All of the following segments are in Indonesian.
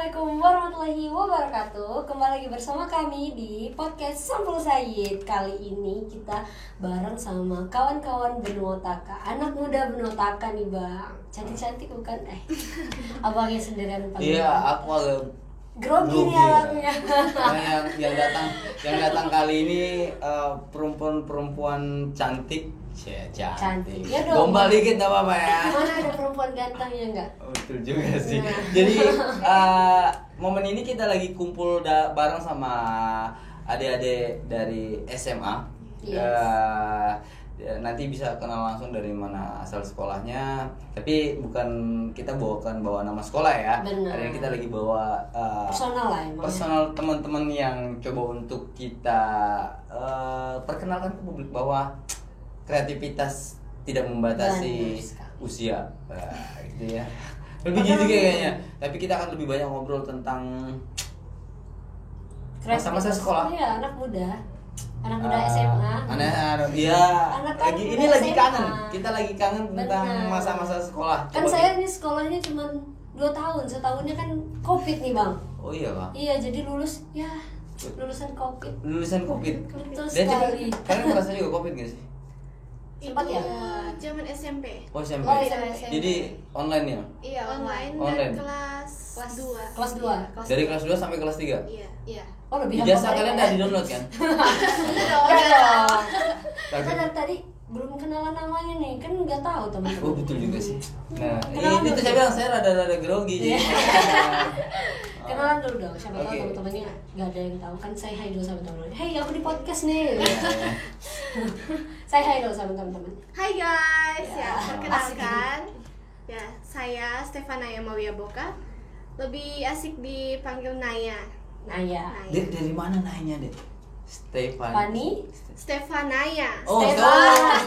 Assalamualaikum warahmatullahi wabarakatuh. Kembali lagi bersama kami di podcast Sampul Sayyid. Kali ini kita bareng sama kawan-kawan Benua Taka. Anak muda Benua Taka nih bang. Cantik-cantik bukan? Abangnya sendirian paling. Iya, aku agak grogi nih abangnya. yang datang kali ini perempuan cantik. Cantik. Ya dong. Gombal dikit gak apa-apa ya. Mana ada perempuan gantengnya enggak? Betul juga sih. Jadi momen ini kita lagi kumpul bareng sama adik-adik dari SMA. Yes. Nanti bisa kenal langsung dari mana asal sekolahnya. Tapi bukan kita bawa nama sekolah ya. Benar. Hari ini kita lagi bawa Personal lah emang. personal teman-teman yang coba untuk kita perkenalkan ke publik bahwa kreativitas tidak membatasi usia, gitu ya. Lebih gitu kayaknya. Tapi kita akan lebih banyak ngobrol tentang masa-masa sekolah. Iya, anak muda SMA. Ini lagi kangen. Kita lagi kangen tentang masa-masa sekolah. Kan saya ini sekolahnya cuma 2 tahun, setahunnya kan COVID nih bang. Oh iya Pak. Iya, jadi lulusan COVID. Lulusan COVID. Betul Dan sekali. kalian merasa juga COVID gak sih? Sempat ya? Zaman SMP. Oh SMP. Oh, iya, SMP. Jadi online ya? Iya, online Online. dan kelas 2. Kelas 2. Dari kelas 2 sampai kelas 3? Iya. Oh, lebih Ijazah hafal kalian ya? udah di-download kan? Kita dari tadi belum kenalan namanya nih, kan nggak tahu Oh teman-teman. betul juga sih. Nah, Kenalan itu dulu. saya bilang saya rada grogi jadi. Kenalan dulu dong, siapa tahu Oke. teman-temannya nggak ada yang tahu kan. Saya hai dulu sama teman-teman. Hey, aku di podcast nih. Saya hai dulu sama teman-teman. Hai guys, Ya, perkenalkan. Ya, saya Stefanaya Mawia Boka. Lebih asik dipanggil Naya. Nah ya, Dek, dari mana nanya, Dek? Stefan. Fani. Stefanaya. Oh,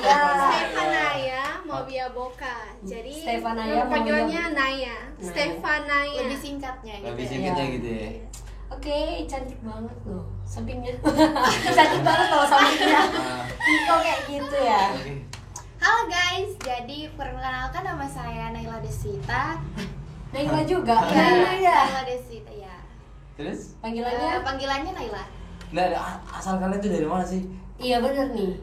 Stefanaya Mawia Boka. Jadi Stefanaya nama panggilannya Mawia- Naya. Nah. Stefanaya. Lebih singkatnya gitu. Lebih ya. singkatnya Iya. gitu ya. Oke, cantik banget loh sampingnya. Cantik banget loh sampingnya. Kok kayak gitu ya? Oke. Halo guys, jadi perkenalkan nama saya Naila Desita. Naila juga. Ya, Naila ya. Naila Desita ya. Terus? Panggilannya? Panggilannya Naila. Nah, asal kalian tuh dari mana sih? Iya bener nih.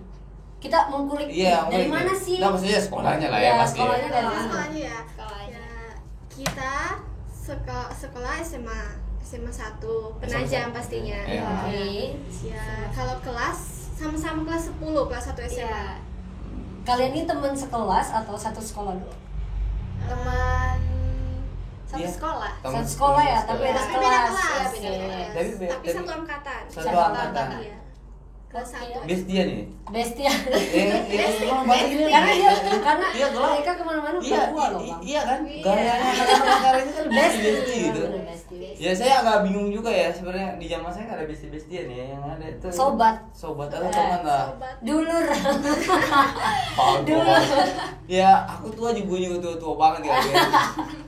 Kita mengkulik Iya, dari mungkin. mana sih? Nah, maksudnya sekolahnya lah ya Iya, pasti. sekolahnya dari Kalau mana? sekolahnya ya. Sekolahnya. Ya, kita sekolah SMA 1 Penajam pastinya. Iya. Oke. Ya, kalau kelas sama-sama kelas 10, kelas 1 SMA. Iya. Kalian ini teman sekelas atau satu sekolah dulu? Teman satu Iya. sekolah. Satu sekolah ya, tapi beda Tapi beda kelas. kelas. Iya, Oke. beda kelas. Tapi satu angkatan. Satu angkatan. Iya. Kelas Oke. 1. Bestia nih. Bestia. Emang bahasa gini. Karena Iya, gelap. mereka kemana-mana Iya, berdua loh bang. iya kan? Iya. Gayanya kata-kata itu kan bestia gitu. Bener, bestia. Ya saya agak bingung juga ya sebenarnya di zaman saya nggak ada bestie-bestian ya, yang ada itu Sobat. atau teman lah. Sobat. Dulur. Dulu. Ya aku tua juga tua banget ya.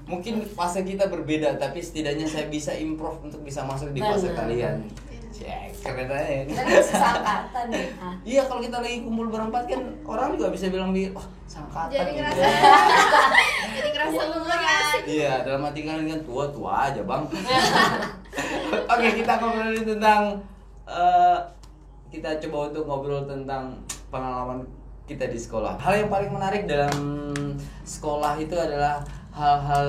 Mungkin fase kita berbeda tapi setidaknya saya bisa improve untuk bisa masuk di fase Benar. kalian. Cek, keren aja. Kita kan seangkatan ya. Hah? Iya kalau kita lagi kumpul berempat kan orang juga bisa bilang oh sangkatan. Jadi gitu. ngerasa Jadi kerasa umuran. Iya, dalam hati kalian kan tua aja bang. Oke, kita ngobrolin tentang kita coba untuk ngobrol tentang pengalaman kita di sekolah. Hal yang paling menarik dalam sekolah itu adalah hal-hal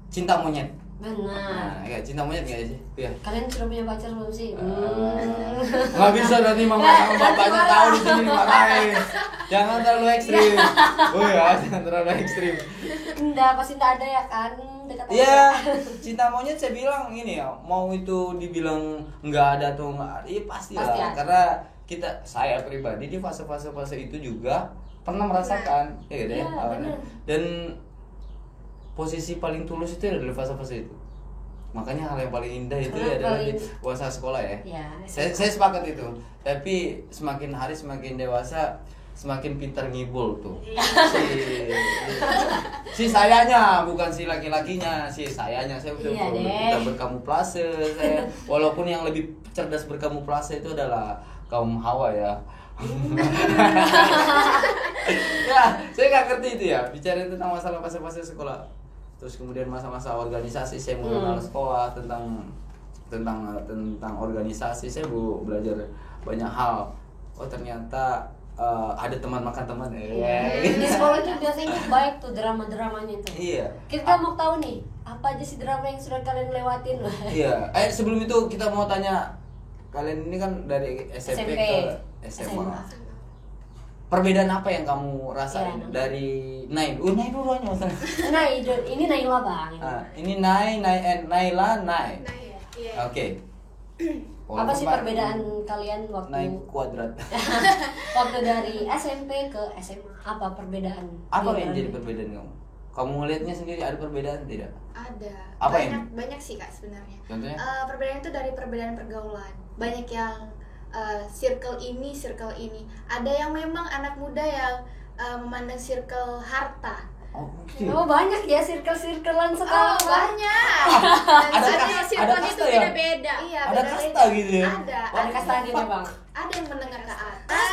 cinta monyet. Benar. Nah, ya cinta monyet nggak sih? Iya. Kalian sudah punya pacar belum sih? Nggak bisa nanti mama sama bapaknya tahu di sini dimarahin. Jangan terlalu ekstrim. Oh ya, jangan terlalu ekstrim. Enggak, pasti enggak ada ya kan? Dekat Iya, cinta monyet saya bilang ini ya, mau itu dibilang nggak ada atau nggak ada, iya pasti Pasti lah. ada. Karena saya pribadi di fase-fase itu juga pernah merasakan, ya deh. Iya, benar. Dan posisi paling tulus itu adalah fase-fase itu. Makanya hal yang paling indah itu Hal yang adalah di paling- masa sekolah ya. Iya, Saya sepakat itu. Tapi semakin hari semakin dewasa semakin pintar ngibul tuh. Si sayanya bukan si laki-lakinya, si sayanya saya udah Iya, deh. pintar berkamuflase saya. Walaupun yang lebih cerdas berkamuflase itu adalah kaum Hawa ya. Ya, saya nggak ngerti itu ya. Bicara tentang masalah fase-fase sekolah. terus kemudian masa-masa organisasi saya mengenal sekolah tentang organisasi, saya belajar banyak hal. Oh ternyata ada teman makan teman Di sekolah itu biasanya baik tuh drama-dramanya tuh. Iya. Kita mau tahu nih, apa aja sih drama yang sudah kalian lewatin? Iya. Sebelum itu kita mau tanya, kalian ini kan dari SMP ke SMA. Perbedaan apa yang kamu rasain dari Nai dulu aja masalah. Ini Naila bang. Ini Naila. Iya. Oke. Apa sih perbedaan kalian waktu Nai kuadrat? waktu dari SMP ke SMA? Apa perbedaan? Apa yang jadi perbedaan kamu? Kamu ngelihatnya sendiri ada perbedaan tidak? Ada. Apa banyak sih Kak sebenarnya. Contohnya? Perbedaan itu dari perbedaan pergaulan. Banyak yang circle ini. Ada yang memang anak muda yang memandang circle harta. Oh banyak ya circle-circlean sekarang. Banyak. Ada yang circle-nya itu beda-beda. Iya, Ada beda kasta gitu ya? Ada kastanya bang. Ada yang menengah ke atas.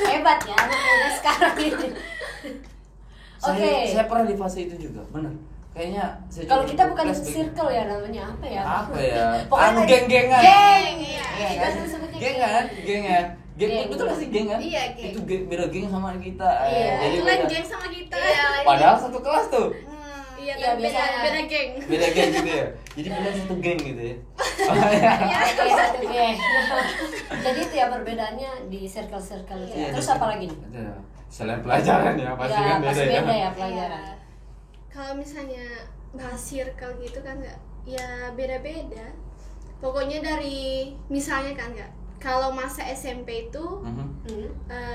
Hebat ya anak muda sekarang ini. Oke. Saya pernah di fase itu juga, benar. Kayaknya Kalau kita bukan circle ya namanya apa ya? Apa ya? Pokoknya geng-gengan. Geng. Iya Kita kan? dulu sebutnya Geng kan? Geng ya. Geng betul gak sih geng kan? Iya, geng. Itu beda geng sama kita. Iya. Jadi Itu lain beda. geng sama kita. Padahal satu kelas tuh. Iya, Iya, kan beda biasanya. geng. Beda geng gitu ya. Jadi beda satu geng gitu ya. Oke, satu geng. Jadi itu ya perbedaannya di circle-circle itu. Iya, Terus di- apa lagi nih? Selain pelajaran ya, pasti kan beda pasti ya. beda ya pelajaran. Kalau misalnya bahas circle gitu kan nggak, ya beda-beda. Pokoknya dari misalnya kan nggak, kalau masa SMP itu Mhm.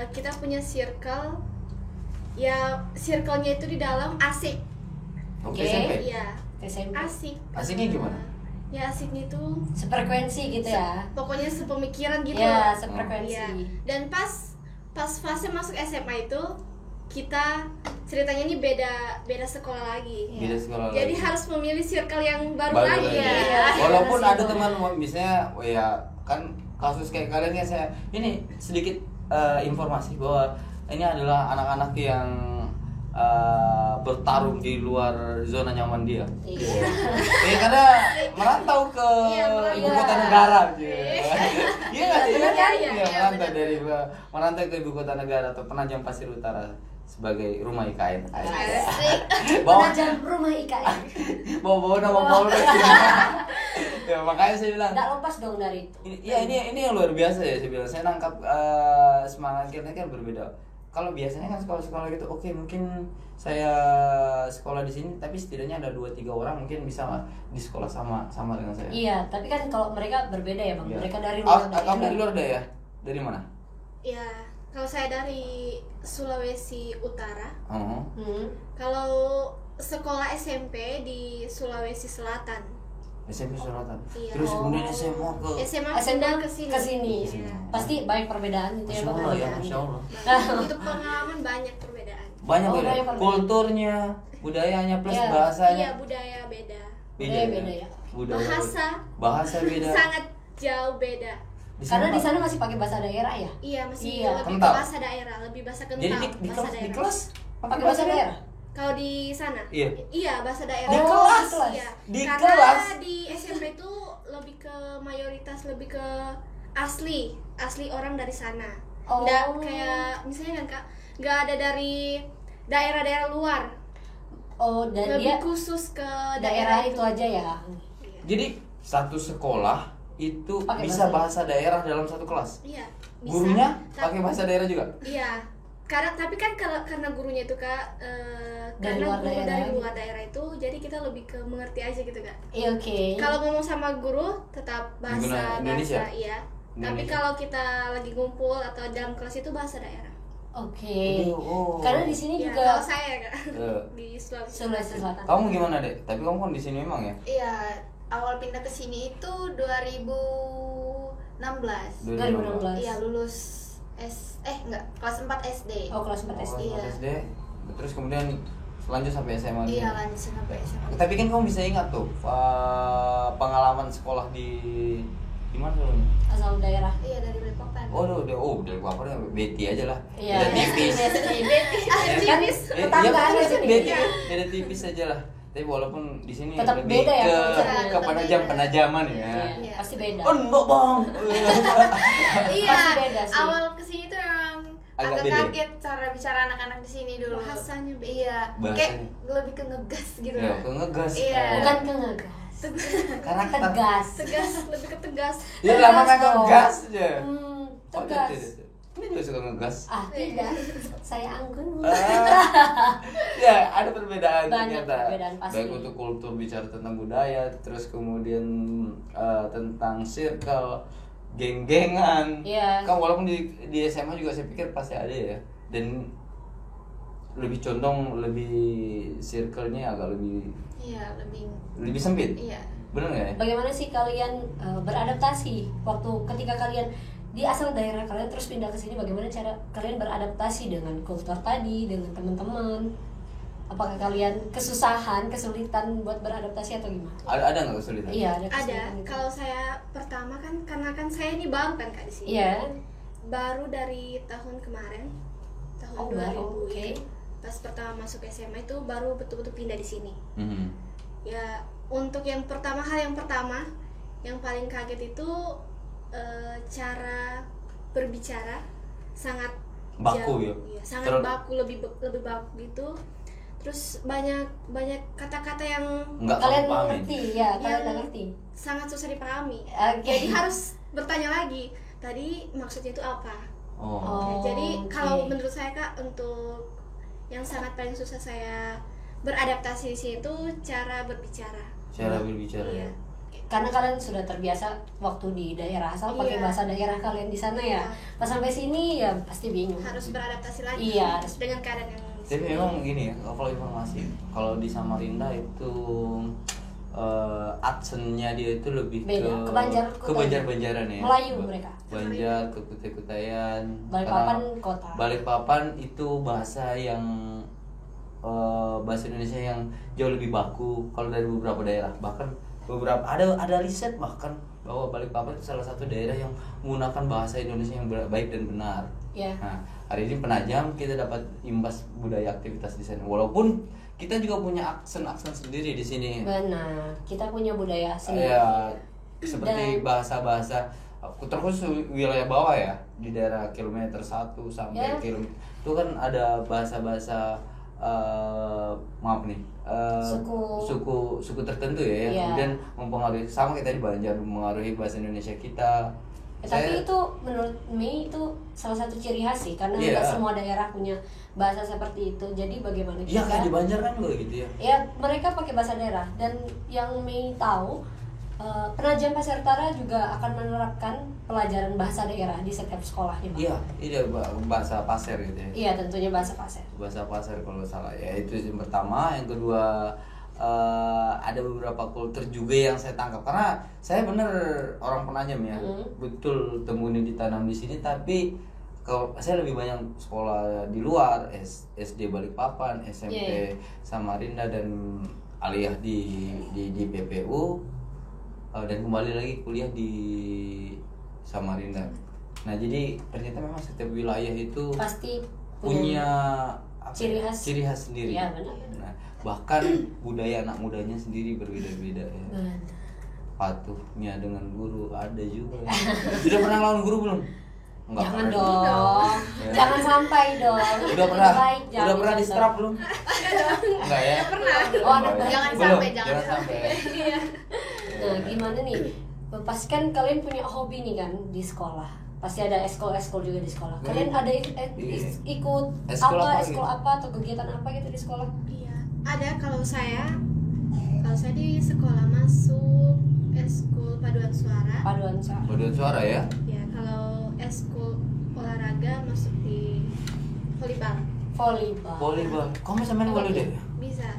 kita punya circle, ya circle-nya itu di dalam asik, Oke, Oke. SMP. iya SMP. asik. Asiknya gimana? Ya asiknya itu Sefrekuensi gitu ya. pokoknya sepemikiran gitu. Iya, Iya. sefrekuensi. Dan pas fase masuk SMA itu kita ceritanya ini beda sekolah lagi. Beda sekolah Jadi lagi. harus memilih circle yang baru, Baru lagi. lagi. Ya. Walaupun Harus ada itu. teman misalnya, oh ya kan kasus kayak kalian ya, saya ini sedikit informasi bahwa ini adalah anak-anak yang bertarung di luar zona nyaman dia. Iya. Ya karena merantau ke ibu kota negara gitu. Iya nggak sih? Bener kan? Iya, Merantau ke ibu kota negara atau Penajam Pasir Utara sebagai rumah IKN. Bawa Penajam rumah IKN. bawa nama Polres. Ya makanya saya bilang. Nggak lepas dong dari itu. Ini yang luar biasa ya, saya bilang. Saya nangkap semangat kita kan berbeda. Kalau biasanya kan sekolah-sekolah gitu, oke mungkin saya sekolah di sini, tapi setidaknya ada 2-3 orang mungkin bisa di sekolah sama dengan saya. Iya, tapi kan kalau mereka berbeda ya bang. Iya. Mereka dari luar daerah. Kamu dari luar daerah? Dari mana? Ya, kalau saya dari Sulawesi Utara. Oh. Kalau sekolah SMP di Sulawesi Selatan. SMP Selatan. Iya. Terus kemudian SMA ke SMA SMA pindah ke sini. ke sini. Iya. Pasti banyak perbedaan itu ya Masya bang. Allah ya, Masya Allah. Itu pengalaman banyak perbedaan. Banyak Oh, beda. banyak perbedaan. Kulturnya, budayanya plus Iya. bahasanya. Iya, budaya beda. Beda ya. Budaya Bahasa beda. sangat jauh beda. Karena di sana masih pakai bahasa daerah ya. Iya, masih Iya. lebih Kental. ke bahasa daerah, lebih bahasa kental. Jadi di bahasa kelas daerah. Pakai bahasa daerah. Kalau di sana? Iya. bahasa daerah. Di Oh, kelas? di kelas. Iya. Di Karena kelas? di SMP itu lebih ke mayoritas lebih ke asli orang dari sana. Oh. Nggak kayak misalnya kan Kak, nggak ada dari daerah-daerah luar. Oh, dan Lebih dia khusus ke daerah itu aja ya. Jadi satu sekolah itu Pakai bisa bahasa bahasa daerah dalam satu kelas. Iya. Bisa. Gurunya pakai bahasa daerah juga. Iya. Tapi kan karena gurunya itu Kak Dari karena luar guru daerah. dari luar daerah itu jadi kita lebih ke mengerti aja gitu Kak. Iya, oke. Kalau ngomong sama guru tetap Menggunakan bahasa Indonesia? iya. Tapi Indonesia. kalau kita lagi ngumpul atau dalam kelas itu bahasa daerah. Oke. Oh. Karena di sini Ya, juga kalau saya Kak Eh, di Sulawesi. Sulawesi Selatan. kamu gimana dek? Tapi kamu kan di sini memang ya. Iya, awal pindah ke sini itu 2016. 2016. Iya, lulus kelas 4 SD. Oh, kelas 4 SD. Iya. SD. Terus kemudian lanjut sampai SMA. gitu. Iya, lanjut sampai SMA. Tapi kan kamu bisa ingat tuh pengalaman sekolah di Gimana dong? Asal daerah. Iya, dari Balikpapan. Dari Balikpapan ya Betty aja lah. Iya. Beda tipis. Kan tetanggaan Iya, di sini. Betty beda tipis aja lah. Tapi walaupun di sini Tetap lebih beda ya, ke konsepnya. penajaman ya. Iya, pasti beda. Oh enggak bang. Iya, Pasti beda sih. awal kesini tuh memang Agak agak beda. kaget cara bicara anak-anak di sini dulu. Bahasanya beda. Iya, Bahasanya. kayak lebih ke ngegas gitu. Ya, ke ngegas. Iya. Bukan ke ngegas. Karakter. Tegas. Tegas, lebih ke tegas. Ya lama Tegas dong. ngegas aja. Oh, Tegas. Ini juga suka ngegas. Tidak. Saya anggun. Ya, ada perbedaan Banyak ternyata. perbedaan pasti. Baik untuk kultur bicara tentang budaya, terus kemudian tentang circle, geng-gengan. Iya. Kan walaupun di SMA juga saya pikir pasti ada ya. Dan lebih condong lebih circle-nya agak lebih Iya, lebih sempit. iya. Bener nggak ya? Bagaimana sih kalian beradaptasi waktu ketika kalian di asal daerah kalian terus pindah ke sini? Bagaimana cara kalian beradaptasi dengan kultur tadi, dengan teman-teman? Apakah kalian kesulitan buat beradaptasi atau gimana? Ada nggak kesulitan? Iya, ada Ada. kesulitan gitu. Kalau saya pertama kan karena kan saya ini baru kan Kak di sini. Iya. Baru dari tahun kemarin. Tahun Oh, 2000 baru, oke. itu. Pas pertama masuk SMA itu baru betul-betul pindah di sini. Mhm. Ya, untuk hal yang pertama yang paling kaget itu cara berbicara sangat Baku jauh, ya? iya, sangat Terus- baku, lebih baku gitu. Terus banyak kata-kata yang Nggak Kalian kamu pahamin. ngerti ya, kalian Yang- nggak ngerti. sangat susah dipahami. Oke. Jadi harus bertanya lagi. Tadi maksudnya itu apa? Oh. Oh, Jadi oke. kalau menurut saya Kak, untuk yang sangat paling susah saya beradaptasi di sini itu cara berbicara. Cara berbicara Iya. ya. Karena kalian sudah terbiasa waktu di daerah asal pakai Iya. bahasa daerah kalian di sana ya. Iya. Pas sampai sini ya pasti bingung. Harus beradaptasi lagi. Iya, harus. dengan keadaan yang di Tapi sini. memang gini ya, kalau informasi, kalau di Samarinda itu aksennya dia itu lebih Beda, ke ke Banjar-Banjaran ya. Melayu mereka. Banjar, ke Kutai-Kutayan. Balikpapan Karena kota. Balikpapan itu bahasa yang bahasa Indonesia yang jauh lebih baku kalau dari beberapa daerah. Bahkan ada riset bahkan bahwa Balikpapan itu salah satu daerah yang menggunakan bahasa Indonesia yang baik dan benar. Ya. Nah, hari ini penajam kita dapat imbas budaya aktivitas di sana. Walaupun kita juga punya aksen-aksen sendiri di sini. Benar. Kita punya budaya sendiri. Ya, seperti Dan- bahasa-bahasa terkhusus wilayah bawah ya, di daerah kilometer 1 sampai Ya. kilometer itu kan ada bahasa-bahasa maaf nih suku tertentu ya, yang Iya. kemudian mempengaruhi sama kita di Banjar mempengaruhi bahasa Indonesia kita. Tapi itu menurut Mei itu salah satu ciri khas sih, karena Iya. nggak semua daerah punya bahasa seperti itu. Jadi bagaimana Iya kayak di kita? Banjar kan juga gitu ya. Ya mereka pakai bahasa daerah, dan yang Mei tahu penajam Pasir Utara juga akan menerapkan pelajaran bahasa daerah di setiap sekolahnya. Bang. Iya, ini bahasa pasir gitu ya. Iya, tentunya bahasa Pasir. Bahasa pasir kalau nggak salah ya, itu yang pertama. Yang kedua, ada beberapa kultur juga yang saya tangkap karena saya bener orang penajam ya. Betul temuni ditanam di sini, tapi kalau saya lebih banyak sekolah di luar, SD Balikpapan, SMP Samarinda, dan aliyah di PPU, dan kembali lagi kuliah di Samarinda. Nah, jadi ternyata memang setiap wilayah itu Pasti punya apa ciri ya, khas. ciri khas sendiri. Iya, benar. Nah, bahkan budaya anak mudanya sendiri berbeda-beda ya. Benar. Patuhnya dengan guru ada juga. Sudah pernah lawan guru belum? Enggak Jangan pernah. dong, Ya. jangan sampai dong. Udah pernah? Baik, Udah jangan pernah di contoh. strap belum? Enggak ya? Pernah. Oh, anak Enggak ya? Jangan Belum, sampai, jangan sampai. Iya. Nah, gimana nih? Pasti kan kalian punya hobi nih kan di sekolah. Pasti ada eskul juga di sekolah. Kalian ada ikut Eskul apa eskul gitu? apa atau kegiatan apa gitu di sekolah? Iya. Ada kalau saya di sekolah masuk eskul paduan suara. Paduan suara. Paduan suara ya? Ya, kalau eskul olahraga masuk di volleyball. Volleyball. Volleyball. Kamu bisa main volley deh? Bisa.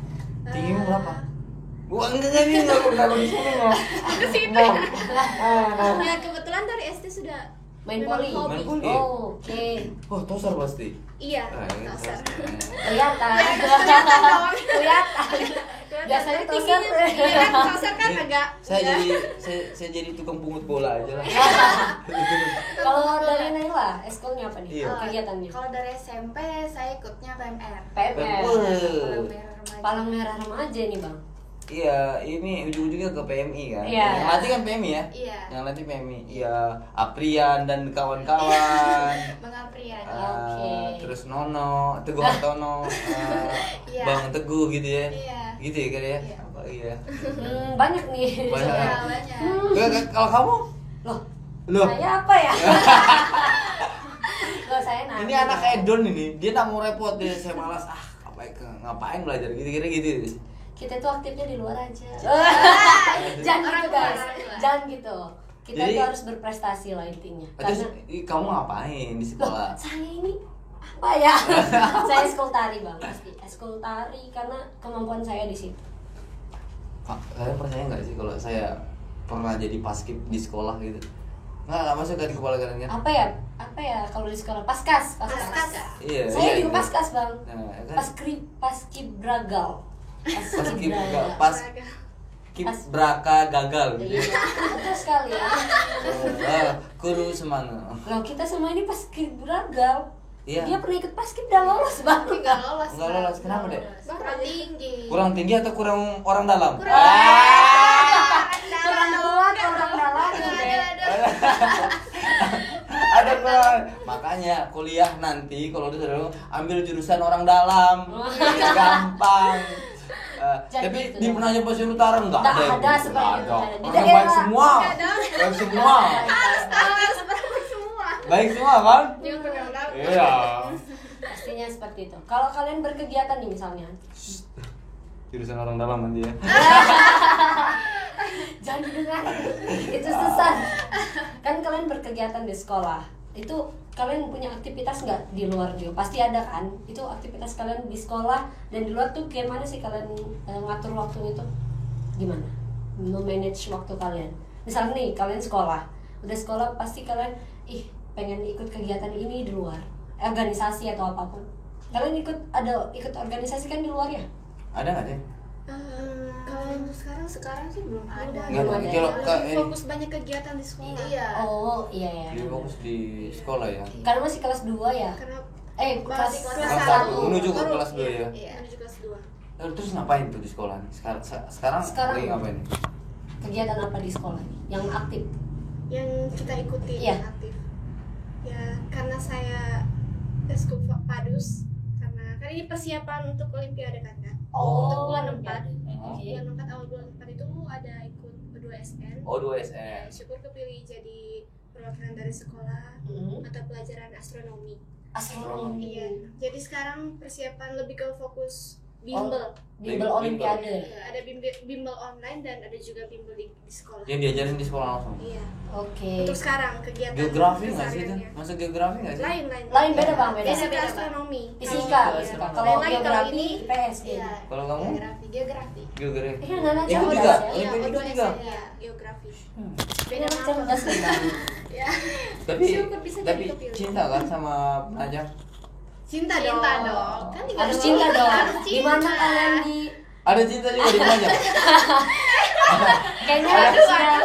Tinggimu berapa? Wah, enggak ini enggak di sini enggak. Ke situ. Ya, kebetulan dari SD sudah Main memang volley. hobi. Main volley. Oh, oke. Oh, tosar pasti. Iya, Ah, ini dasar. tosar. Kelihatan. Kelihatan dong. Kelihatan. Biasanya tingginya toser. iya kan toser kan agak Saya jadi tukang pungut bola aja lah. Kalau dari Naila, eskulnya apa nih? Iya. Kegiatannya? Kalau dari SMP saya ikutnya PMR. PMR. Palang Merah Remaja. Palang Merah Remaja nih bang. Iya, ini ujung-ujungnya ke PMI kan. Iya. Yang latih kan PMI ya? Iya. Yang latih PMI. Iya, Aprian dan kawan-kawan. Bang Aprian. Oke. Terus Nono, Teguh Hartono, Iya. Bang Teguh gitu ya. Iya. Gitu ya kan ya? Iya. Apa iya? Banyak nih. Banyak. Iya, banyak. Kalau kamu? Loh, Loh. saya apa ya? Loh, saya nanya. Ini anak hedon ini, dia tak mau repot deh, saya malas ngapain belajar gitu. Kita tuh aktifnya di luar aja. Jangan Orang gitu luar, guys, orang luar. jangan gitu. Kita Jadi- tuh harus berprestasi lah intinya. Terus Karena kamu ngapain di sekolah? saya ini apa ya? Saya eskul tari bang, pasti eskul tari karena kemampuan saya di situ. Pak, kalian percaya nggak sih kalau saya pernah jadi paskib di sekolah gitu? Nggak masuk kan di kepala kalian kan? Apa ya kalau di sekolah paskas. Paskas. Iya. Saya iya, juga itu. paskas bang. Nah, ya kan? Paskibragal. Braka gagal gitu. Iya, betul sekali ya. Guru semangat. Loh kita semua ini paskibragal. Iya. Dia pernah ikut paskib dan lolos bang. Tapi nggak lolos. Nggak lolos, kenapa, Dek? Kurang tinggi. Kurang tinggi atau kurang orang dalam? Kurang kuat orang dalam. Ada kurang. Makanya kuliah nanti kalau udah ambil jurusan orang dalam. Gampang. Jadi Tapi gitu di dong. Penajam Pasir Utara enggak Nggak yang ada gitu. seperti Nggak itu. ada. Di Orangnya daerah. baik semua. Nggak ada. Baik semua. harus berapa semua Baik semua kan? jangan pernah tahu Iya. Pastinya seperti itu. Kalau kalian berkegiatan nih misalnya, Jurusan orang dalam nanti ya. jangan didengar. Itu sesat. Kan kalian berkegiatan di sekolah. Itu kalian punya aktivitas nggak di luar juga? Pasti ada kan? Itu aktivitas kalian di sekolah dan di luar tuh gimana sih kalian ngatur waktu itu? Gimana? Memanage waktu kalian. Misalnya nih kalian sekolah, udah sekolah pasti kalian pengen ikut kegiatan ini di luar, organisasi atau apapun. Kalian ikut organisasi kan di luar ya? Ada nggak sih? Kalau untuk sekarang sih belum ada. Nggak ada. ada. Kalau lebih fokus banyak kegiatan di sekolah Iya. Oh iya ya. Dia fokus di sekolah ya. Karena masih kelas 2 ya. karena Kelas Masih kelas Kelas satu. 1 menuju ke Baru- kelas 2 ya. Iya. menuju kelas 2 Terus ngapain tuh di sekolah? Sekarang lagi ngapain? kegiatan apa di sekolah yang aktif? yang kita ikuti Iya. yang aktif ya karena saya eskul padus karena kan ini persiapan untuk olimpiade kan untuk bulan 4 Oke. bulan 4 awal bulan 4 itu ada ikut B2SN Oh, 2SN. syukur kepilih jadi perwakilan dari sekolah atau pelajaran astronomi. Astronomi. Iya. Jadi sekarang persiapan lebih ke fokus bimbel. Bimbel olimpiade. Iya, ada bimbel online dan ada juga bimbel di sekolah. Yang diajarin di sekolah langsung. Iya. Oke. Untuk sekarang kegiatan Geografi nggak sih itu? kesehariannya. Masuk geografi nggak sih? Lain. Lain beda bang, beda. Fisika Beda, Bang. astronomi. Fisika. Fisika. Kalau Lain kalau geografi ini, IPS Iya. Kalau kamu? Geografi. Geografi. Iya, Nana Ikut cerdas juga? ya. Iya, Ikut O2 juga? Iya, geografi. Beda Beda cerdas nih bang. Ya. Tapi Syukur bisa jadi kepilih. cinta kan sama penajam? Cinta Cinta dong. dong. Kan tinggal Harus dulu. cinta dong. Harus cinta. Gimana kalian di Ada cinta juga di penajam? kayaknya Ada. harus ya.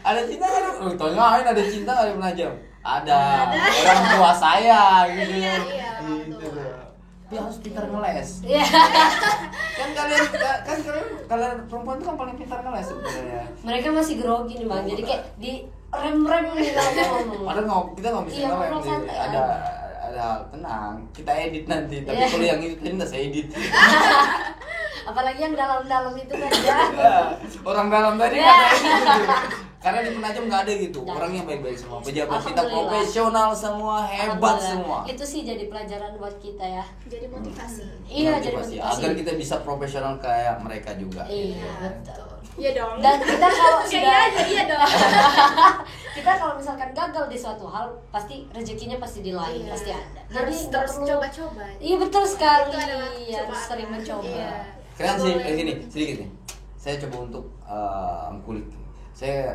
Ada cinta kan? Tanyain ada cinta nggak di penajam? Ada. Orang tua saya gitu ya. Iya, orang Gitu. tua. Tapi harus pintar ngeles. Iya. Kan kalian perempuan tuh kan paling pintar ngeles sebenarnya. Mereka masih grogi nih bang. Jadi kayak di rem nih kalau ngomong. Padahal kita nggak bisa Iya, ngerem ngobrol nih. santai Ada tenang. Kita edit nanti. Tapi Iya. kalau yang itu tadi nggak saya edit. Apalagi yang dalam-dalam itu kan ya. Orang dalam tadi nggak ada edit. Karena di penajam nggak ada gitu. Nggak. Orangnya baik-baik semua. Pejabat kita Alhamdulillah. profesional semua, hebat Alhamdulillah. semua. Itu sih jadi pelajaran buat kita ya. Jadi motivasi. Iya, jadi Motivasi. motivasi. Agar kita bisa profesional kayak mereka juga. Iya, betul. Iya dong. Dan kita kalau Kayaknya sudah aja iya dong. kita kalau misalkan gagal di suatu hal, pasti rezekinya pasti di lain, Iya. pasti ada. Harus Jadi nggak terus perlu- coba-coba. Iya betul sekali. Itu adalah Harus cobaan. sering mencoba. Iya. Kalian Nggak sih boleh. gini sedikit nih. Saya coba untuk kulik. Saya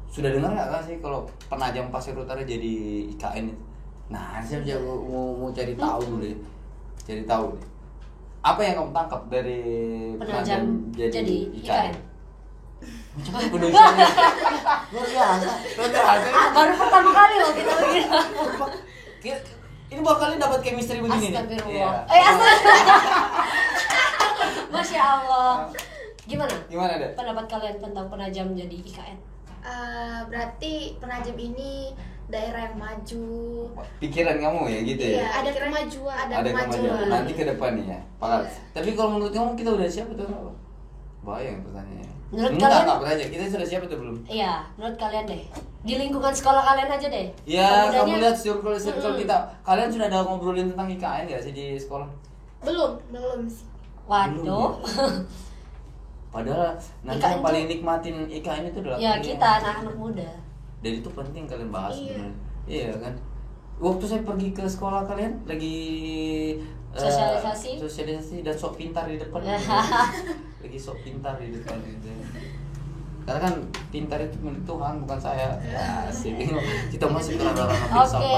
sudah dengar nggak sih kalau penajam Pasir Utara jadi IKN itu? Nah, saya mau cari tahu dulu deh. Cari tahu deh. Apa yang kamu tangkap dari Penajam jadi IKN? IKN. Coba Indonesia. Luar biasa. Baru pertama kali loh kita begini. Ini baru kali dapat chemistry begini nih. Astagfirullah. Iya. Astagfirullah. Masya Allah. Gimana deh? pendapat kalian tentang penajam jadi IKN? Berarti penajam ini daerah yang maju. Pikiran kamu ya gitu ya? Iya, Ada pikiran kemajuan. Ada Ada kemajuan. kemajuan nanti ke depan nih ya. Pakal. Iya. Tapi kalau menurut kamu kita udah siap atau enggak? Bayang pertanyaannya. Menurut Enggak, kalian? enggak aja. Kita sudah siap atau belum? Iya, menurut kalian deh. Di lingkungan sekolah kalian aja deh. Ya, Pemudanya- kamu lihat circle Mm-mm. kita. Kalian sudah ada ngobrolin tentang IKN nggak sih di sekolah? Belum. Belum sih. Waduh. Padahal nanti IKN yang paling nikmatin IKN itu adalah Ya kalian. kita anak-anak muda. Dan itu penting kalian bahas Iya. sebenarnya. Iya kan? Waktu saya pergi ke sekolah kalian lagi sosialisasi dan sok pintar di depan. Lagi sok pintar di depan gitu. Karena kan pintar itu milik Tuhan, bukan saya. Ya, sih. Kita masih berada dalam Oke.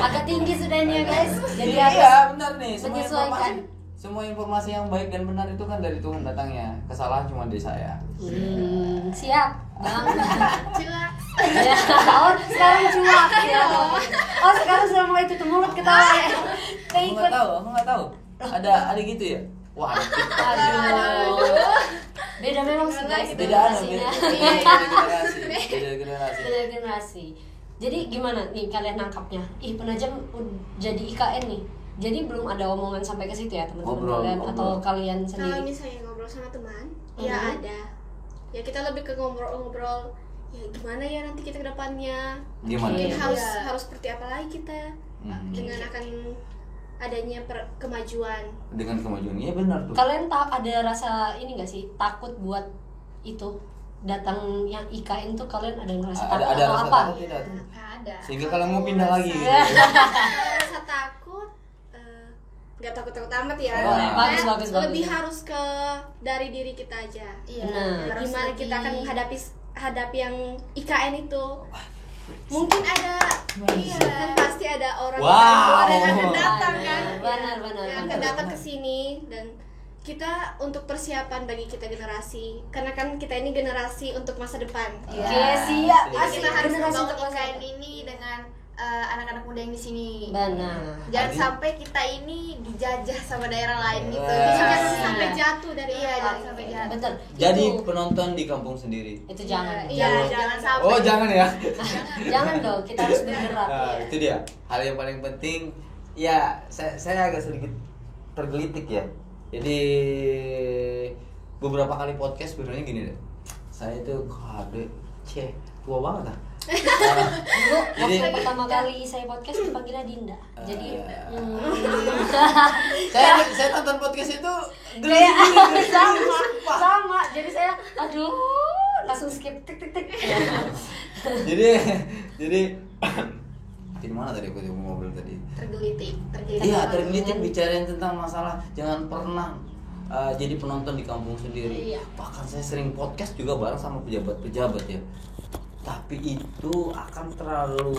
Agak tinggi sudah ini ya guys. Jadi iya, harus benar nih. menyesuaikan. Semua informasi yang baik dan benar itu kan dari Tuhan datangnya. Kesalahan cuma di saya. Siap, Bang. Cuak. Ya, oh sekarang cuak ya. Oh sekarang sudah mulai tutup mulut ketawa ya. Aku nggak tahu. Ada gitu ya. Wah, Aduh. Beda memang sih guys beda generasinya. Beda generasi. Beda generasi. Jadi gimana nih kalian nangkapnya? Penajam jadi IKN nih. Jadi belum ada omongan sampai ke situ ya teman-teman kalian atau kalian Kalau sendiri? misalnya ngobrol sama teman, ya Mhm. ada. Ya kita lebih ke ngobrol-ngobrol. Ya gimana ya nanti kita ke depannya? Gimana? Mungkin Iya. harus seperti apa lagi kita dengan akan adanya kemajuan. Dengan kemajuan, iya benar tuh. Kalian ada rasa ini gak sih takut buat itu datang yang IKN tuh kalian ada ngerasa takut Ada atau rasa apa? takut tidak tuh? Ada. Sehingga kalian mau pindah lagi gitu. Kalau rasa takut, nggak takut-takut amat ya. Oh, bagus, Kayak bagus. Lebih harus ke dari diri kita aja. Iya. Benar. harus Gimana lebih- kita akan hadapi yang IKN itu. Mungkin ada, iya, kan pasti ada orang Wow. yang akan datang kan. Benar. Yang akan datang ke sini dan kita untuk persiapan bagi kita generasi, karena kan kita ini generasi untuk masa depan. Iya. Oke, siap. Iya. Asik. Kita harus Generasi membangun untuk masa IKN depan. ini dengan anak-anak muda yang di sini. Benar. Jangan Adi. sampai kita ini dijajah sama daerah lain gitu. Wah. Jangan Iya. sampai jatuh dari Iya, atas. jangan sampai jatuh. Betul. Jadi Itu- penonton di kampung sendiri. itu jangan. Iya, jangan sampai. Oh, jangan ya. Jangan dong, kita harus bergerak. Nah, itu dia. Hal yang paling penting ya saya agak sedikit tergelitik ya. Jadi beberapa kali podcast sebenarnya gini deh. Saya itu tua banget ah. Dulu Jadi- waktu pertama kali saya podcast dipanggilnya Dinda. Jadi Saya nonton podcast itu kayak sama. Jadi saya aduh langsung skip tik. jadi di mana tadi aku mau ngobrol tadi? Tergelitik. Iya, tergelitik bicarain tentang masalah jangan pernah jadi penonton di kampung sendiri. Iya. Bahkan saya sering podcast juga bareng sama pejabat-pejabat ya. Tapi itu akan terlalu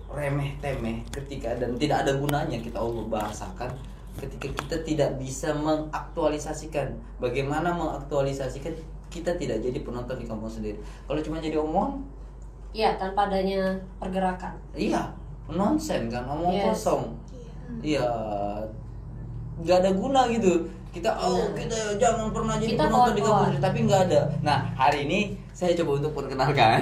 remeh-temeh ketika dan tidak ada gunanya kita bahasakan ketika kita tidak bisa mengaktualisasikan. Bagaimana mengaktualisasikan kita tidak jadi penonton di kampung sendiri. Kalau cuma jadi omong, Iya, tanpa adanya pergerakan. iya, nonsen kan, omong Yes. kosong. Iya, nggak ada guna gitu. Kita kita jangan pernah jadi Kita penonton di kampung kawan-kawan. sendiri, tapi nggak ada. Nah, hari ini saya coba untuk perkenalkan.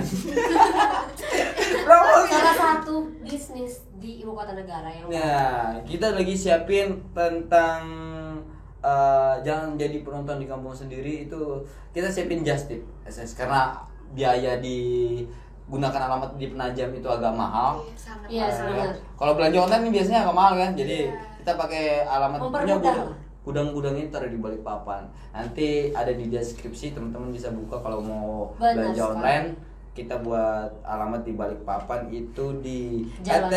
Salah satu bisnis di ibu kota negara yang Nah, kita lagi siapin tentang jangan jadi penonton di kampung sendiri itu kita siapin just tip SS karena biaya gunakan alamat di Penajam itu agak mahal. Sangat. Iya, sangat. Kalau belanja online ini biasanya agak mahal kan, jadi kita pakai alamat punya Mempermudah. gudang-gudang itu ada di Balikpapan. Nanti ada di deskripsi, teman-teman bisa buka kalau mau Benar belanja sekali. online. Kita buat alamat di Balikpapan itu di Jalan.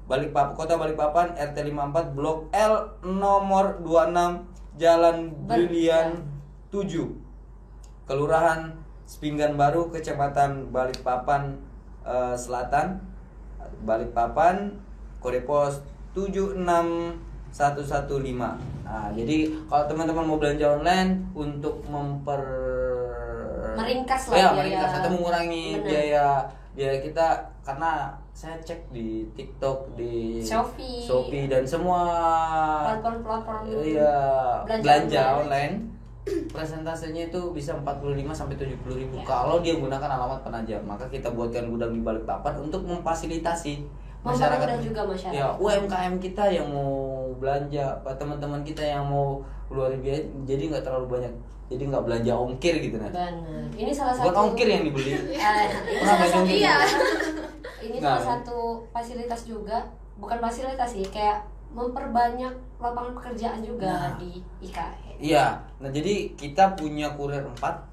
Balikpapan, Kota Balikpapan, RT 54 Blok L nomor 26 Jalan Brilian 7. Kelurahan Sepinggan Baru, Kecamatan Balikpapan Selatan. Balikpapan, kode pos 115. Nah, jadi kalau teman-teman mau belanja online untuk meringkas lah ya, biaya. meringkas atau mengurangi Bener. biaya kita, karena saya cek di TikTok, di Shopee dan semua platform iya, belanja online. online presentasenya itu bisa 45 sampai 70 ribu kalau dia menggunakan alamat penajam. Maka kita buatkan gudang di Balikpapan untuk memfasilitasi Mempermudah juga masyarakat. ya, UMKM kita yang mau belanja, teman-teman kita yang mau keluarin biaya, jadi nggak terlalu banyak, jadi nggak belanja ongkir gitu nah. Benar. Ini salah satu. Bukan ongkir yang dibeli. Ini Pernah salah belanja satu. ongkir? Iya. Ini Nah. salah satu fasilitas juga, bukan fasilitas sih, kayak memperbanyak lapangan pekerjaan juga Nah. di IKN. Iya, nah jadi kita punya kurir 4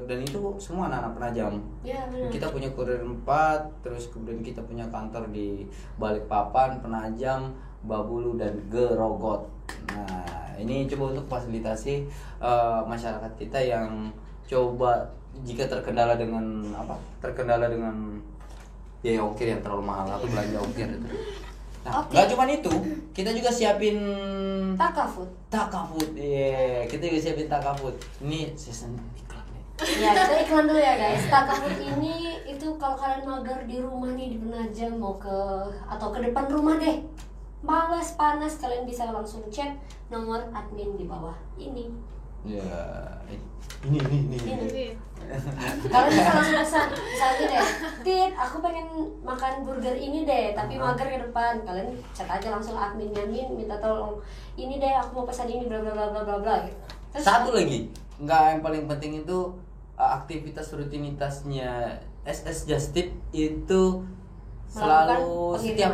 dan itu semua anak-anak penajam. Iya benar. Kita punya kurir 4, terus kemudian kita punya kantor di Balikpapan, Penajam, Babulu dan Gerogot. Nah, ini coba untuk fasilitasi masyarakat kita yang coba jika terkendala dengan biaya ongkir yang terlalu mahal atau belanja ongkir itu. Nah, Oke. nggak cuma itu, kita juga siapin Takafut. Takafut. Iya, kita juga siapin Takafut. Ini season iklan nih. Ya, kita iklan dulu ya guys. Takafut ini itu kalau kalian mager di rumah nih di Penajam mau ke atau ke depan rumah deh. Malas, panas, kalian bisa langsung chat nomor admin di bawah ini. Ya, Ini. Kalian bisa langsung pesan, misalnya deh, Tit, aku pengen makan burger ini deh, tapi mager ke depan. Kalian chat aja langsung adminnya, Min, minta tolong. Ini deh, aku mau pesan ini, bla bla bla bla bla bla gitu. Terus satu lagi, yang paling penting itu aktivitas rutinitasnya SS Just Tip itu selalu melakukan setiap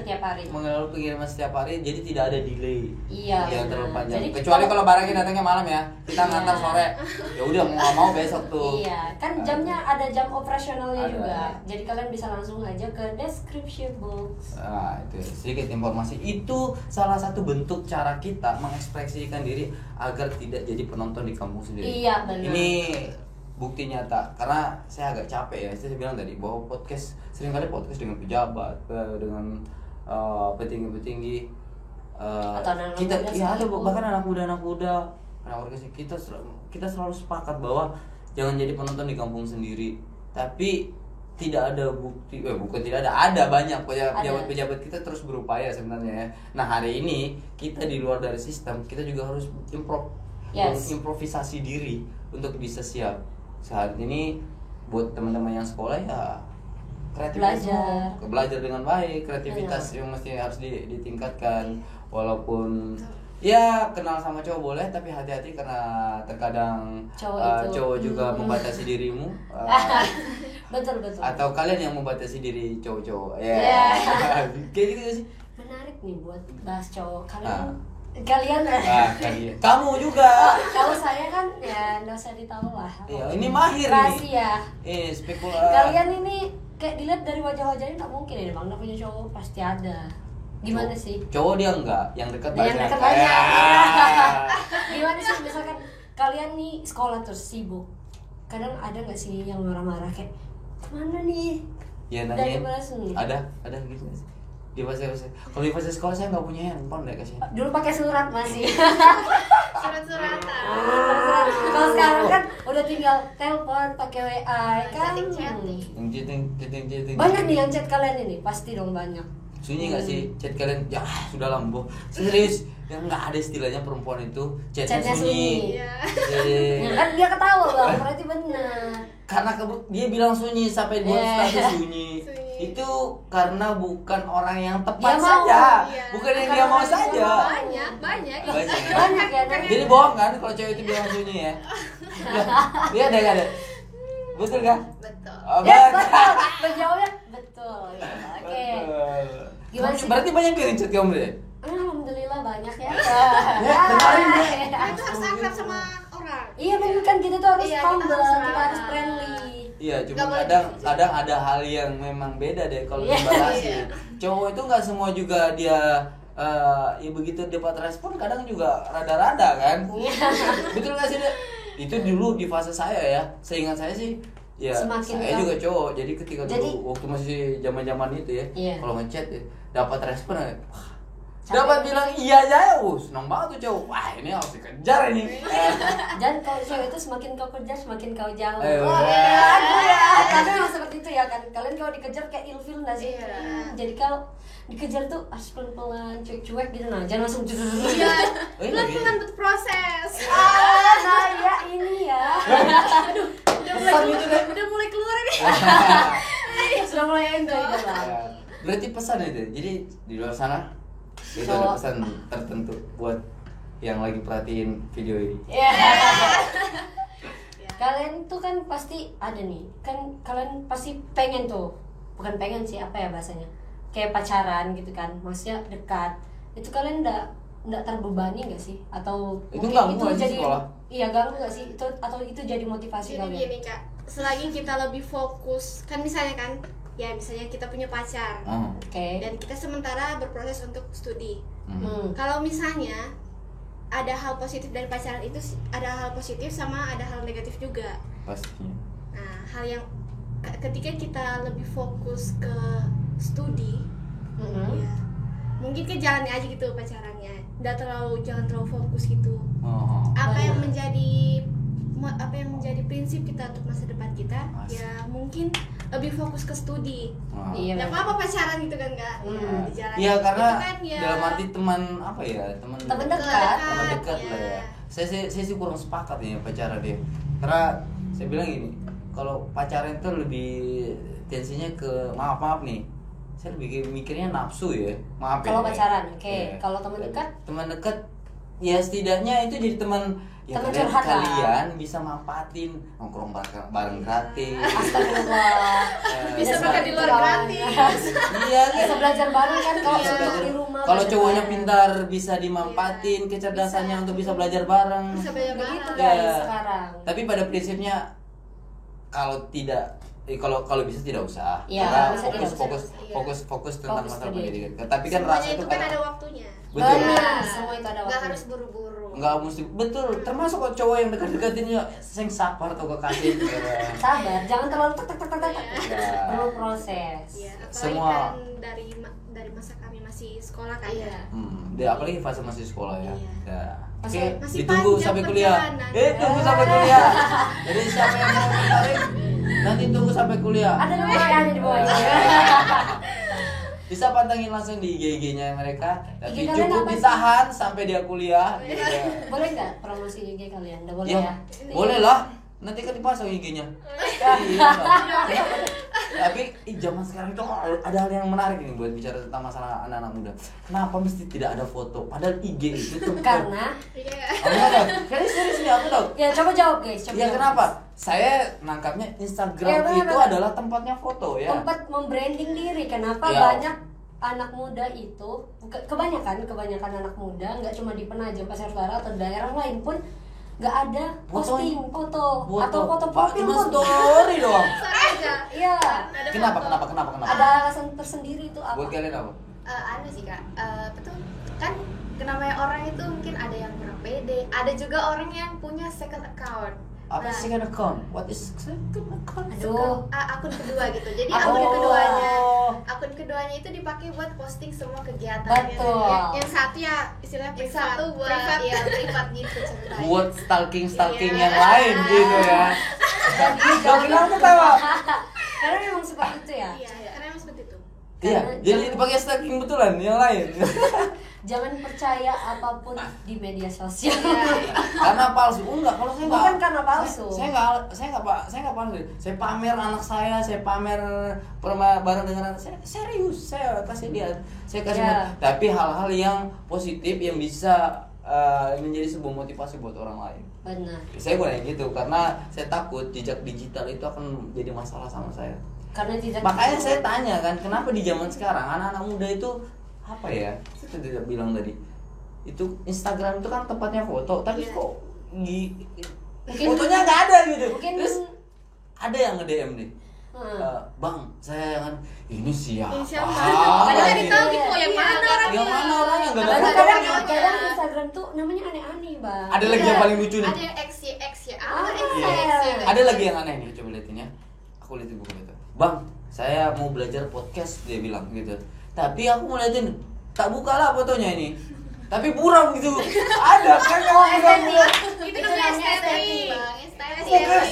setiap hari. mengelola pengiriman setiap hari, jadi tidak ada delay Iya, yang terlalu benar. panjang. Jadi Kecuali kalau- kalau barangnya datangnya malam ya, kita Iya. ngantar sore, ya udah mau nggak mau besok tuh. Iya, kan jamnya ada jam operasionalnya Ada. juga. Jadi kalian bisa langsung aja ke description box. Nah, itu sedikit informasi. Itu salah satu bentuk cara kita mengekspresikan diri agar tidak jadi penonton di kampung sendiri. Iya, benar. Ini bukti nyata, karena saya agak capek ya. Saya bilang tadi bahwa seringkali podcast dengan pejabat, dengan petinggi-petinggi, Atau anak-anak kita muda ya ada sekalipun. bahkan anak muda organisasi kita selalu sepakat bahwa jangan jadi penonton di kampung sendiri. Tapi tidak ada bukti, bukan tidak ada banyak pejabat-pejabat kita terus berupaya sebenarnya ya. Nah, hari ini kita di luar dari sistem, kita juga harus improvisasi diri untuk bisa siap. Saat ini buat teman-teman yang sekolah ya belajar dengan baik, kreativitas yang mesti harus ditingkatkan. Walaupun ya kenal sama cowok boleh, tapi hati-hati karena terkadang cowok juga membatasi dirimu. Betul. Atau kalian yang membatasi diri cowok-cowok. Ya. Yeah. Kayak gitu sih. Menarik nih buat bahas cowok. Ah. Kalian Kalian. Kamu juga. kalau saya kan ya nggak usah ditahu lah. Iya, ini mahir rahasia. nih. Spekulasi. Kalian ini kayak dilihat dari wajah-wajahnya nggak mungkin ya, bang. Nggak punya cowok pasti ada. Gimana sih? Cowok dia enggak, yang dekat banyak. Yang dekat banyak. Ya. Gimana sih misalkan kalian nih sekolah terus sibuk, kadang ada nggak sih yang marah-marah kayak kemana nih? Ya Dari nanyain. mana sih? Ada gitu nggak sih? Di fase kalau di fase sekolah saya nggak punya handphone deh kasih. Dulu pakai surat masih. Surat-suratan. Kalau sekarang kan udah tinggal telepon pakai WA kan. Chatting-chatting. Chatting. Banyak nih yang chat kalian ini, pasti dong banyak. Sunyi nggak sih chat kalian? Ya sudah lambo. Serius, yang nggak ada istilahnya perempuan itu chatnya Chatnya sunyi. Iya. Ya kan dia ketawa bang, berarti benar. Karena dia bilang sunyi sampai buat Yeah. status sunyi. Sunyi. Itu karena bukan orang yang tepat Dia mau. saja, Iya. bukan yang Bukan dia mau orang yang saja. Banyak. Banyak. Banyak ya. Nah. Jadi bohong kan kalau cewek itu bilang sunyi ya? Dia ada nggak ada? Betul kan? Betul. Oh, Ya betul. betul, menjawabnya betul. Ya, oke. Gimana sih? Berarti banyak yang chat kamu deh? Alhamdulillah banyak ya. kemarin dia. Itu harus akrab sama orang. Iya bener kan kita tuh harus Iya, kita humble, harus kita harus ramah. friendly. Iya, Nggak cuma boleh gitu. kadang ada hal yang memang beda deh kalau Iya. dibatasi. Iya. Cowok itu nggak semua juga dia ya begitu dapat respon kadang juga rada-rada kan. Betul nggak sih, Dek? Itu dulu di fase saya ya. Seingat saya sih ya Semakin saya tahu. juga cowok. Jadi ketika Jadi- dulu waktu masih zaman-zaman itu ya, Iya. kalau ngechat ya, dapat respon wah, dapat bilang iya aja, senang banget tuh cowok. Wah ini harus dikejar ini. Dan kalau cewek itu semakin kau kejar semakin kau jauh. Iya. Karena memang seperti itu ya kan. Kalian kalau dikejar kayak ilfil nggak sih? Iya. Jadi kalau dikejar tuh harus pelan-pelan, cuek-cuek gitu nah. Jangan langsung Iya, Oh, iya, pelan-pelan berproses. nah ya ini ya. Udah mulai keluar nih. Sudah mulai enjoy gitu lah. Berarti pesan itu. Jadi di luar sana itu ada pesan tertentu buat yang lagi perhatiin video ini. Iya. Kalian tuh kan pasti ada nih. Kan kalian pasti pengen tuh. Bukan pengen sih, apa ya bahasanya? Kayak pacaran gitu kan. Maksudnya dekat. Itu kalian enggak terbebani enggak sih? Atau Itu mungkin ganggu itu nggak sih jadi sekolah? Iya, ganggu enggak sih? Itu atau itu jadi motivasi Jadi kalian? gini Kak, selagi kita lebih fokus, kan misalnya kan, ya misalnya kita punya pacar Oke. dan kita sementara berproses untuk studi. Kalau misalnya ada hal positif dari pacaran itu, ada hal positif sama ada hal negatif juga. Pastinya. Nah, hal yang ketika kita lebih fokus ke studi, ya mungkin ke jalannya aja gitu pacarannya, jangan terlalu fokus gitu. Apa yang menjadi prinsip kita untuk masa depan kita, ya mungkin lebih fokus ke studi. Iya. Nggak benar. apa-apa pacaran gitu kan Kak? Ya, di jalan. Iya karena Itu kan ya dalam arti teman apa ya Teman teman dekat. dekat lah ya. Saya sih kurang sepakat ya pacaran dia. Karena saya bilang gini, kalau pacaran itu lebih tensinya ke maaf nih. Saya lebih mikirnya nafsu ya. Maaf ya. Kalau pacaran, oke. Iya. Kalau teman dekat? Teman dekat ya setidaknya itu jadi teman ya Teman kalian, curhat lah. kalian bisa manfaatin nongkrong bareng gratis. Astagfirullah. Bisa makan di luar gratis. Iya, Bisa belajar bareng kan kalau Bisa untuk belajar. di rumah. Kalau belajar cowoknya bareng. pintar bisa dimanfaatin kecerdasannya untuk bisa belajar bareng. Bisa belajar Begitu bareng. guys Ya. sekarang. Tapi pada prinsipnya kalau tidak kalau bisa tidak usah. Iya, Karena bisa tidak usah. fokus tentang Fokus masalah studi. pendidikan. Tapi kan Semuanya rasa itu itu kan kan ada waktunya. betul. Benar, semua itu ada Nggak waktu. harus buru-buru. Nggak mesti betul. Termasuk kok cowok yang dekat-dekatin ya sing sabar atau kekasih. Sabar, jangan terlalu tek. Ya. Perlu proses. Iya, apalagi Semua- kan dari masa kami masih sekolah kan ya. Iya. Dia apalagi fase masih sekolah ya. Iya. Ya. Masih- Oke, masih ditunggu panjang sampai kuliah. perjalanan. Tunggu sampai kuliah. Jadi siapa yang mau tertarik nanti tunggu sampai kuliah. Ada nomornya di bawah. Bisa pantengin langsung di IG-nya mereka. Tapi IG kalian cukup apa sih? ditahan sampai dia kuliah. Gitu ya. Boleh nggak promosi IG kalian? Nggak boleh Ya, ya? boleh lah. Nanti kan dipasang IG-nya. Iya. Tapi zaman sekarang itu ada hal yang menarik nih buat bicara tentang masalah anak-anak muda. Kenapa mesti tidak ada foto? Padahal IG itu tuh Karena Iya. Aku nggak tahu. Kayaknya serius nih aku tahu. ya coba jawab guys. Coba Ya jawab. kenapa? Saya nangkapnya Instagram Ya, benar, itu benar. adalah tempatnya foto ya. Tempat membranding diri. Kenapa Ya. banyak anak muda itu kebanyakan anak muda nggak cuma di Penajam, Pasir Barat atau daerah lain pun nggak ada posting foto atau foto profil cuma pun. story doang. aja. Iya. Ada Kenapa? foto. Kenapa? Ada alasan tersendiri itu apa? Buat kalian apa? Ada sih Kak, betul kan namanya orang itu mungkin ada yang kurang pede, ada juga orang yang punya second account. Apa Nah, second account? What is second account? Aduh. akun kedua gitu. Jadi Oh. akun keduanya itu dipakai buat posting semua kegiatan. Betul. Yang satu ya istilahnya Yang privat. satu buat Privat. ya privat gitu ceritanya. Buat stalking Iya. yang lain gitu ya. Gak kenal ketawa. Karena memang seperti itu ya. Iya, karena emang seperti itu. Iya, Karena jadi jangan- dipakai stalking betulan yang lain. Jangan percaya apapun di media sosial. Karena palsu. Enggak, kalau saya enggak. Bukan karena palsu. Saya enggak palsu. Saya pamer anak saya pamer bareng dengan anak saya. Serius, saya kasih lihat. Saya kasih Ya. lihat. Tapi hal-hal yang positif yang bisa menjadi sebuah motivasi buat orang lain. Benar. Saya bukan yang gitu karena saya takut jejak digital itu akan jadi masalah sama saya. Karena tidak. Makanya saya tanya kan, kenapa di zaman sekarang anak-anak muda itu apa ya? Saya tidak bilang tadi. Itu Instagram itu kan tempatnya foto, tapi Iya. kok Mungkin- fotonya nggak ada gitu. Mungkin Terus ada yang nge-DM nih. Hmm. Bang, saya kan ini siapa? Ini siapa? Kadang Kadang gitu. tahu gitu yang Iya. mana orangnya. Yang mana orangnya nggak ada Kadang-kadang fotonya. kadang Instagram tuh namanya aneh-aneh, Bang. Ada lagi yang paling lucu nih. Ada yang X ya. Ah, X iya. ya. Ada lagi yang aneh nih, coba liatin ya. Aku liatin buku itu. Bang, saya mau belajar podcast dia bilang gitu. Tapi aku mau liatin tak buka lah fotonya ini. Tapi buram gitu. Ada kan kalau buram-buram. Itu namanya estetik. Bukan,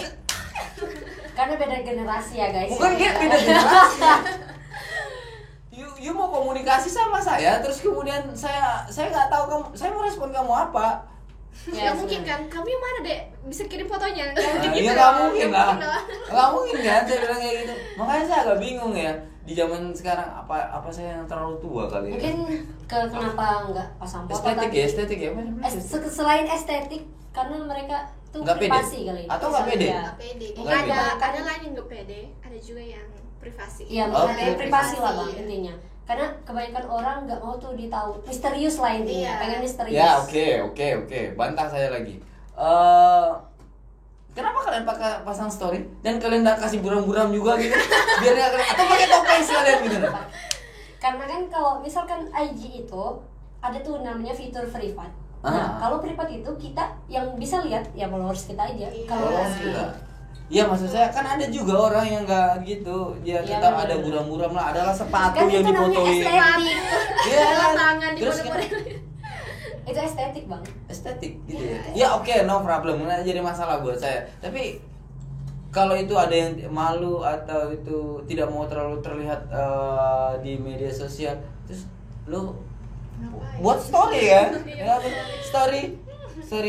Karena beda generasi ya guys. bukan gitu, beda generasi. You mau komunikasi sama saya, terus kemudian saya nggak tahu kamu, saya mau respon kamu apa? Ya, mungkin kan, kamu yang mana dek? Bisa kirim fotonya? Iya nggak mungkin lah, nggak mungkin kan saya bilang kayak gitu. Makanya saya agak bingung ya di zaman sekarang apa saya yang terlalu tua kali ya? Mungkin kenapa nggak pasang foto Estetik tadi? ya, estetik ya. Selain estetik, karena mereka tuh Nggak pede? privasi kali. Atau nggak pede? Ya. Nggak pede. Nggak pede. Ada lain yang nggak pede, ada juga yang privasi. Iya, Oh, makanya privasi lah bang privasi. intinya. Karena kebanyakan orang nggak mau tuh ditahu, misterius lah intinya, Iya. pengen misterius. Ya oke. Bantah saya lagi. Kenapa kalian pakai pasang story dan kalian nggak kasih buram-buram juga gitu? Biar nggak kalian atau pakai topeng sekalian gitu? Karena kan kalau misalkan IG itu ada tuh namanya fitur privat. Nah, kalau privat itu kita yang bisa lihat ya followers kita aja. Iya. Kalau Oh, gitu. Iya maksud saya kan ada juga orang yang nggak gitu, dia Iya, tetap benar. ada buram-buram lah, adalah sepatu kan yang itu namanya difotoin. estetik. Iya. Tangan di Terus foto-foto. Itu estetik bang. estetik gitu ya. Ya oke, no problem, nggak jadi masalah buat saya. Tapi kalau itu ada yang malu atau itu tidak mau terlalu terlihat di media sosial, terus lu buat story kan? Ya, story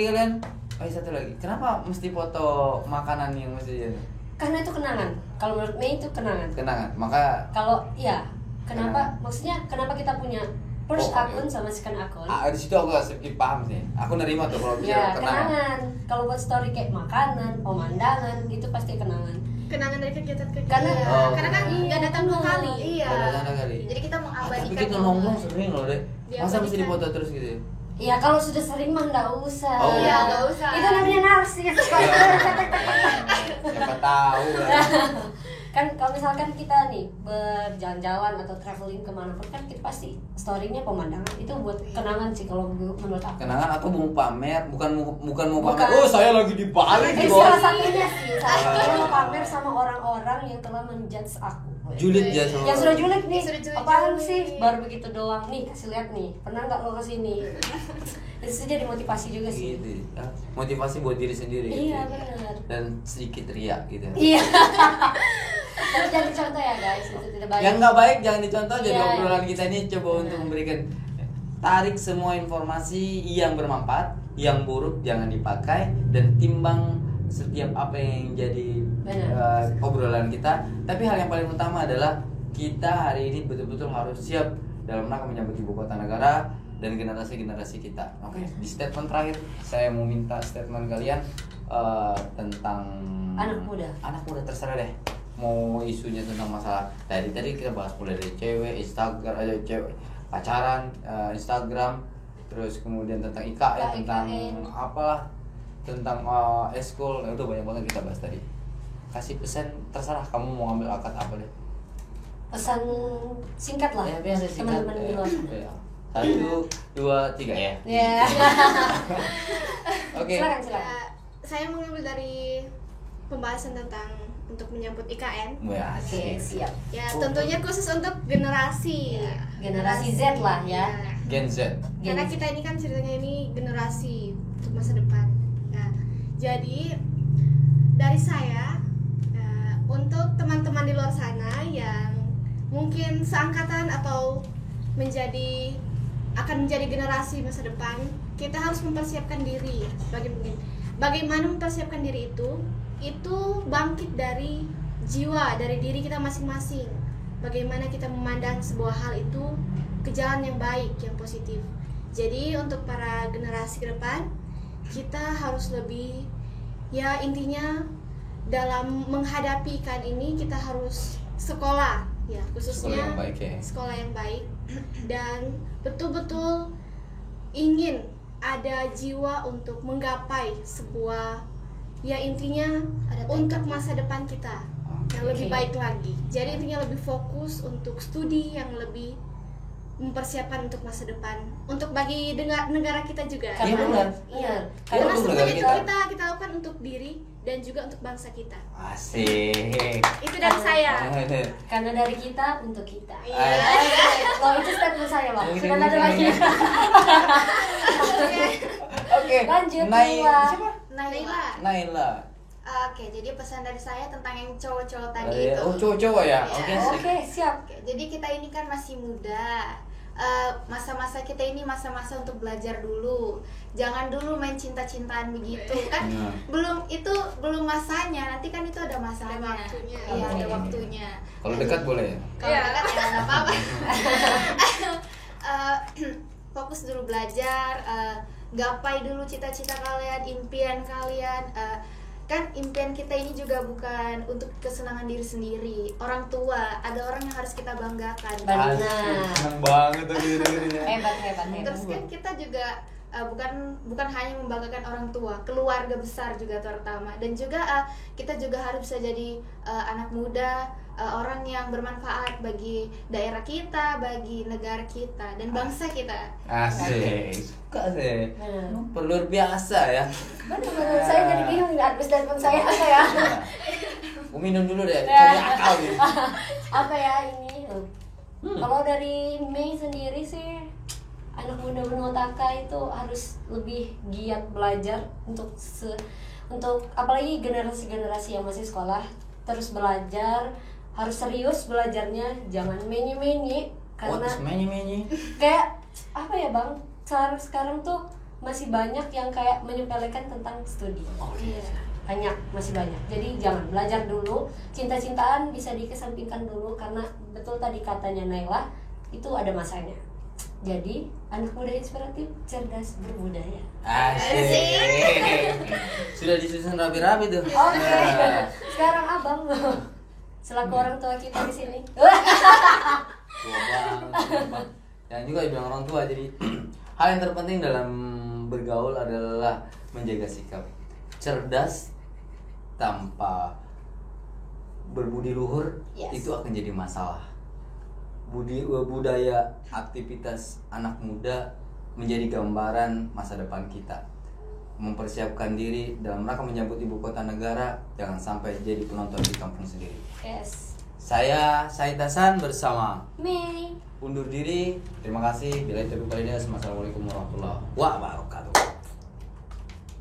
kalian. Oh, satu lagi, kenapa mesti foto makanan yang mesti jadi Karena itu kenangan. Kalau menurut Mei itu kenangan. kenangan? Maka Kalau iya, kenapa? Kenangan. Maksudnya kenapa kita punya first Oh, akun sama second akun? di situ aku sedikit paham sih. Aku nerima tuh kalau Ya, bicara kenangan. kenangan. Kalau buat story kayak makanan, pemandangan, itu pasti kenangan. Kenangan dari kegiatan-kegiatan. Karena Oh. Karena kan nggak datang 2 kali. Iya. Ada kali. Jadi kita Tapi mengabadikan. kita nongkrong sering loh deh. Diabadikan. Masa mesti dipoto terus gitu ya? Ya kalau sudah sering mah nggak usah. Oh. Iya, nggak usah. Itu namanya narsis. Siapa tahu kan. Kan kalau misalkan kita nih berjalan-jalan atau traveling kemanapun kan kita pasti story-nya pemandangan itu buat kenangan sih kalau menurut aku. Kenangan atau mau pamer, bukan mau Bukan. pamer. Oh, saya lagi di Bali nih, Salah Bos. satunya sih, salah satunya mau pamer sama orang-orang yang telah menjudge aku. Julid ya sama. Yang sudah julid nih, Sudah julid. apaan sih? Baru begitu doang nih, kasih lihat nih. Pernah nggak lo kesini? Itu sih jadi motivasi juga sih. Gitu. Ya. Motivasi buat diri sendiri gitu. Iya benar. Dan sedikit riak gitu. Iya. Tapi jangan dicontoh ya guys, itu tidak baik. Yang nggak baik jangan dicontoh. Jadi Iya. obrolan kita ini coba untuk memberikan tarik semua informasi yang bermanfaat, yang buruk jangan dipakai, dan timbang setiap apa yang jadi Benar. obrolan kita. Tapi hal yang paling utama adalah kita hari ini betul-betul harus siap dalam rangka menyambut ibu kota negara dan generasi-generasi kita. Oke, di statement terakhir saya mau minta statement kalian tentang Anak muda. Anak muda terserah deh. Mau isunya tentang masalah tadi kita bahas mulai dari cewek, Instagram, cewek pacaran, Instagram, terus kemudian tentang IKN, tentang apalah, tentang eskul, itu banyak banget kita bahas tadi. Kasih pesan terserah kamu mau ambil akad apa deh. Pesan singkat lah, Ya, biasa singkat. teman-teman di luar. Ya. 1, 2, 3 ya. Ya. Oke. Silakan. Ya, saya mengambil dari pembahasan tentang untuk menyambut IKN. Wah, Oke, asik. siap. Ya, tentunya khusus untuk generasi. Generasi Z lah ya. Gen Z. Karena kita ini kan ceritanya ini generasi untuk masa depan. Nah, jadi dari saya untuk teman-teman di luar sana yang mungkin seangkatan atau akan menjadi generasi masa depan, kita harus mempersiapkan diri. Bagaimana mempersiapkan diri itu bangkit dari jiwa, dari diri kita masing-masing. Bagaimana kita memandang sebuah hal itu ke jalan yang baik, yang positif. Jadi untuk para generasi ke depan, kita harus lebih, ya intinya dalam menghadapi kan ini kita harus sekolah, ya khususnya Sekolah yang baik ya. sekolah yang baik, dan betul-betul ingin ada jiwa untuk menggapai sebuah, ya intinya Ada untuk tekad. masa depan kita yang lebih Oke. baik lagi. Jadi intinya lebih fokus untuk studi yang lebih mempersiapkan untuk masa depan, untuk bagi negara kita juga. Iya, benar. Iya. Karena Untuk semuanya negara itu kita. kita lakukan untuk diri dan juga untuk bangsa kita. Asik. Itu dari saya. Karena dari kita untuk kita. Iya. Loh, itu statement saya loh. Yang Sudah ini, ada yang lagi. ini. Oke. Lanjut, Naila. Naila. Siapa? Naila. Naila. Oke, jadi pesan dari saya tentang yang cowok-cowok tadi Oh, iya. itu. Oh, cowok-cowok ya. Iya. Oke, sip. Oke, siap. Oke, jadi kita ini kan masih muda. Masa-masa kita ini masa-masa untuk belajar dulu. Jangan dulu main cinta-cintaan begitu kan. Iya. Belum masanya. Nanti kan itu ada masanya. Ada waktunya. Iya, ada Oke. waktunya. Kalau dekat boleh ya? Kalau Iya. dekat ya nggak apa-apa. Fokus dulu belajar. Gapai dulu cita-cita kalian, impian kalian. Kan impian kita ini juga bukan untuk kesenangan diri sendiri. Orang tua, ada orang yang harus kita banggakan. Benar. Asik, seneng banget tuh dengerin-dengerinnya. Hebat, hebat, hebat. Terus kan kita juga bukan hanya membanggakan orang tua, keluarga besar juga terutama, dan juga kita juga harus bisa jadi anak muda, orang yang bermanfaat bagi daerah kita, bagi negara kita dan bangsa kita. Asik. Suka sih. Benar. Luar biasa ya. Benar, saya jadi bingung nih habis statement saya apa ya? Aku minum dulu deh, cari akal nih. Apa ya ini? Kalau dari Mei sendiri sih, anak muda Benotaka itu harus lebih giat belajar untuk apalagi generasi-generasi yang masih sekolah, terus belajar, harus serius belajarnya, jangan menye-menye karena Wah, menye-menye. kayak apa ya Bang? Sekarang tuh masih banyak yang kayak menyepelekan tentang studi. Iya. Banyak, masih banyak. Jadi jangan, belajar dulu. Cinta-cintaan bisa dikesampingkan dulu karena betul tadi katanya Naila, itu ada masanya. Jadi anak muda inspiratif, cerdas, berbudaya. Asik. Sudah disusun rapi-rapi tuh. Oke. Nah. Sekarang Abang selaku orang tua kita di sini. Tua banget. Yang juga dibilang orang tua, jadi hal yang terpenting dalam bergaul adalah menjaga sikap. Cerdas tanpa berbudi luhur, Yes. itu akan jadi masalah. Budaya aktivitas anak muda menjadi gambaran masa depan kita. Mempersiapkan diri dalam rangka menyambut ibu kota negara, jangan sampai jadi penonton di kampung sendiri. Yes. Saya Said Hasan bersama Mei. undur diri. Terima kasih. Bila itu Assalamualaikum warahmatullahi wabarakatuh.